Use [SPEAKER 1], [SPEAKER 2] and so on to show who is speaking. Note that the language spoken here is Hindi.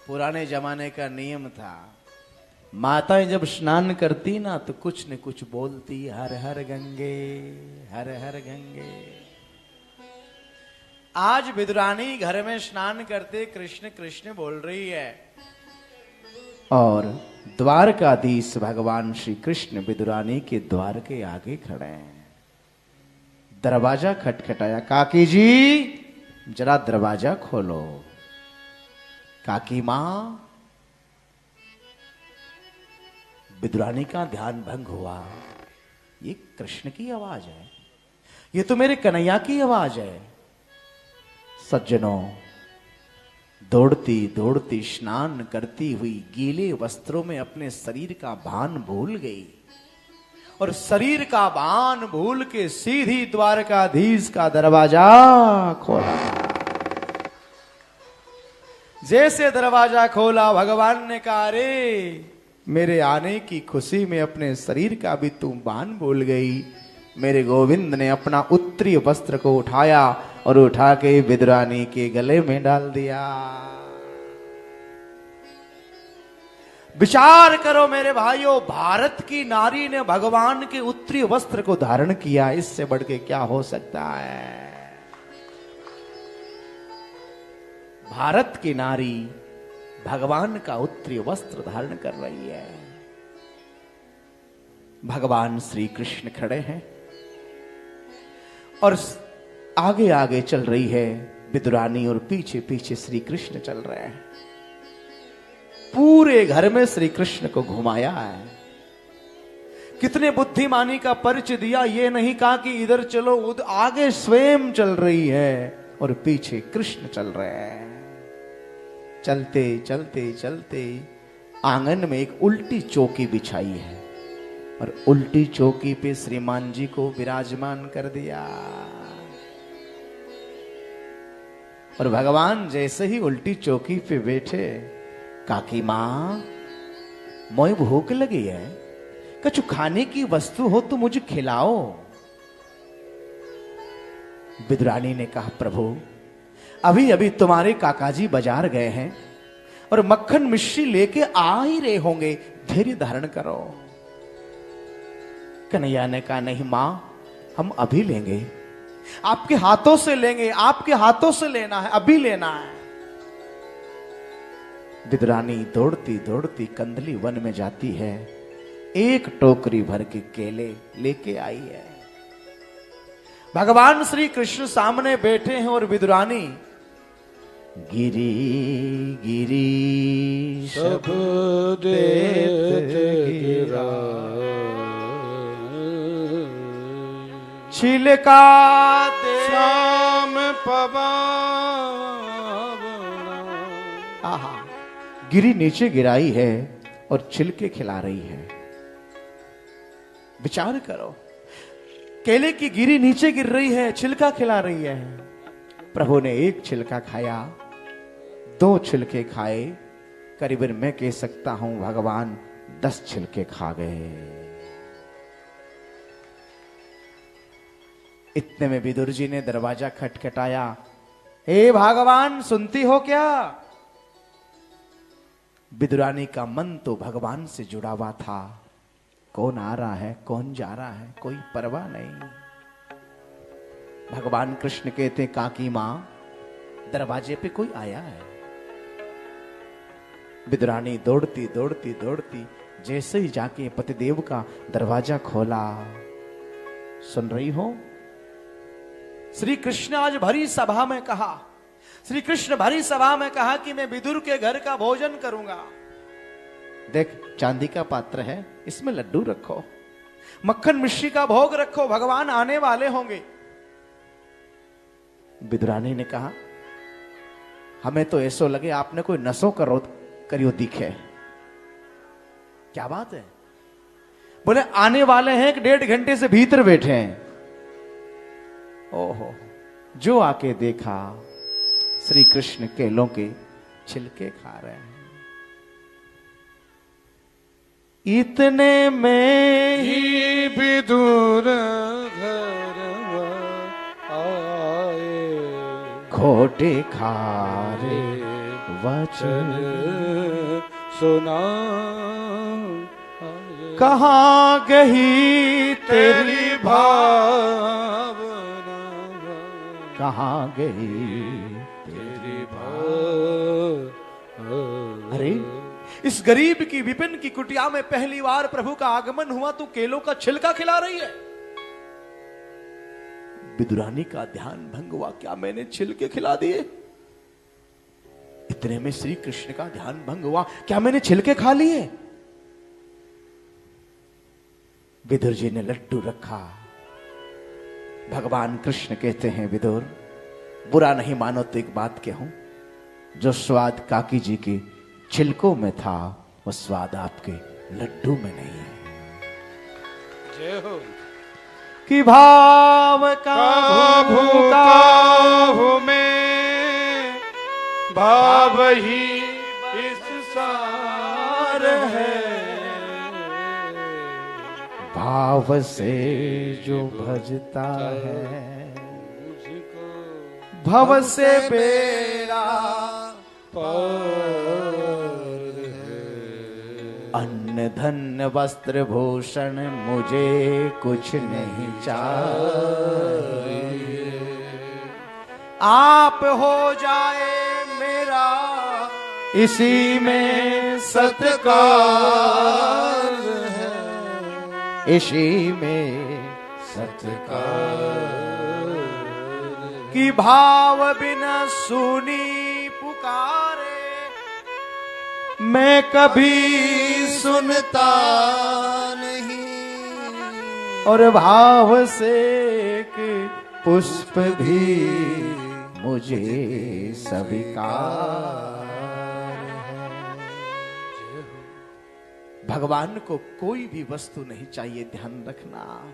[SPEAKER 1] पुराने जमाने का नियम था, माताएं जब स्नान करती ना तो कुछ न कुछ बोलती, हर हर गंगे, हर हर गंगे। आज विदुरानी घर में स्नान करते कृष्ण कृष्ण बोल रही है, और द्वारकाधीश भगवान श्री कृष्ण विदुरानी के द्वार के आगे खड़े हैं। दरवाजा खटखटाया, काकी जी जरा दरवाजा खोलो। काकी मां। विदुरानी का ध्यान भंग हुआ, ये कृष्ण की आवाज है, ये तो मेरे कन्हैया की आवाज है। सज्जनों, दौड़ती दौड़ती स्नान करती हुई गीले वस्त्रों में अपने शरीर का भान भूल गई, और शरीर का भान भूल के सीधी द्वारकाधीश का दरवाजा खोला। जैसे दरवाजा खोला, भगवान ने कहा, अरे मेरे आने की खुशी में अपने शरीर का भी तुम भान भूल गई। मेरे गोविंद ने अपना उत्तरी वस्त्र को उठाया और उठा के विदुरानी के गले में डाल दिया। विचार करो मेरे भाइयों, भारत की नारी ने भगवान के उत्तरी वस्त्र को धारण किया, इससे बढ़ के क्या हो सकता है। भारत की नारी भगवान का उत्तरी वस्त्र धारण कर रही है। भगवान श्री कृष्ण खड़े हैं और आगे आगे चल रही है विदुरानी, और पीछे पीछे श्री कृष्ण चल रहे हैं। पूरे घर में श्री कृष्ण को घुमाया है। कितने बुद्धिमानी का परिचय दिया, ये नहीं कहा कि इधर चलो उधर, आगे स्वयं चल रही है और पीछे कृष्ण चल रहे हैं। चलते चलते चलते आंगन में एक उल्टी चौकी बिछाई है, और उल्टी चौकी पे श्रीमान जी को विराजमान कर दिया। और भगवान जैसे ही उल्टी चौकी पे बैठे, काकी मां मोय भूख लगी है, कुछ खाने की वस्तु हो तो मुझे खिलाओ। विदुरानी ने कहा, प्रभु अभी अभी तुम्हारे काकाजी बाजार गए हैं और मक्खन मिश्री लेके आ ही रहे होंगे, धैर्य धारण करो। कन्हैया ने कहा, नहीं मां, हम अभी लेंगे, आपके हाथों से लेंगे, आपके हाथों से लेना है, अभी लेना है। विदुरानी दौड़ती दौड़ती कंदली वन में जाती है, एक टोकरी भर के केले लेके आई है। भगवान श्री कृष्ण सामने बैठे हैं और विदुरानी, गिरी गिरी
[SPEAKER 2] सब देत गिरा,
[SPEAKER 1] छिलका दे
[SPEAKER 2] श्याम पवन।
[SPEAKER 1] आहा, गिरी नीचे गिराई है और छिलके खिला रही है। विचार करो, केले की गिरी नीचे गिर रही है, छिलका खिला रही है। प्रभु ने एक छिलका खाया, 2 छिलके खाए, करीबन मैं कह सकता हूं भगवान 10 छिलके खा गए। इतने में विदुर जी ने दरवाजा खटखटाया, हे भगवान सुनती हो क्या। विदुरानी का मन तो भगवान से जुड़ा हुआ था, कौन आ रहा है कौन जा रहा है कोई परवाह नहीं। भगवान कृष्ण कहते, काकी मां दरवाजे पे कोई आया है। विदुरानी दौड़ती दौड़ती दौड़ती जैसे ही जाके पतिदेव का दरवाजा खोला, सुन रही हो, श्री कृष्ण आज भरी सभा में कहा, श्री कृष्ण भरी सभा में कहा कि मैं विदुर के घर का भोजन करूंगा। देख, चांदी का पात्र है, इसमें लड्डू रखो, मक्खन मिश्री का भोग रखो, भगवान आने वाले होंगे। विदुरानी ने कहा, हमें तो ऐसा लगे आपने कोई नशो करियो दिखे। क्या बात है? बोले आने वाले हैं, 1.5 घंटे से भीतर बैठे हैं। ओहो, जो आके देखा श्री कृष्ण केलों के छिलके खा रहे हैं। इतने में
[SPEAKER 2] ही विदुर घर आए,
[SPEAKER 1] खोटे खारे वचन
[SPEAKER 2] सुना
[SPEAKER 1] कहाँ गई तेरी
[SPEAKER 2] भावना
[SPEAKER 1] कहाँ गई
[SPEAKER 2] तेरी भाव।
[SPEAKER 1] अरे इस गरीब की विपिन की कुटिया में पहली बार प्रभु का आगमन हुआ, तू केलों का छिलका खिला रही है। विदुरानी का ध्यान भंग हुआ, क्या मैंने छिलके खिला दिए? इतने में श्री कृष्ण का ध्यान भंग हुआ, क्या मैंने छिलके खा लिए? विदुर जी ने लड्डू रखा। भगवान कृष्ण कहते हैं, विदुर बुरा नहीं मानो तो एक बात कहूं, जो स्वाद काकी जी के छिलकों में था वो स्वाद आपके लड्डू में नहीं है।
[SPEAKER 2] जय हो।
[SPEAKER 1] कि भाव का
[SPEAKER 2] भूखा हूँ मैं, भाव ही इस सार है।
[SPEAKER 1] भाव से जो भजता है
[SPEAKER 2] मुझको
[SPEAKER 1] भव से बेड़ा
[SPEAKER 2] पार है।
[SPEAKER 1] अन्न धन वस्त्र भूषण मुझे कुछ नहीं चाहिए, आप हो जाए मेरा इसी में सत्कार है, इसी में सत्कार। कि भाव बिना सुनी पुकारे मैं कभी सुनता नहीं, और भाव से एक पुष्प भी मुझे स्वीकार है। भगवान को कोई भी वस्तु नहीं चाहिए, ध्यान रखना।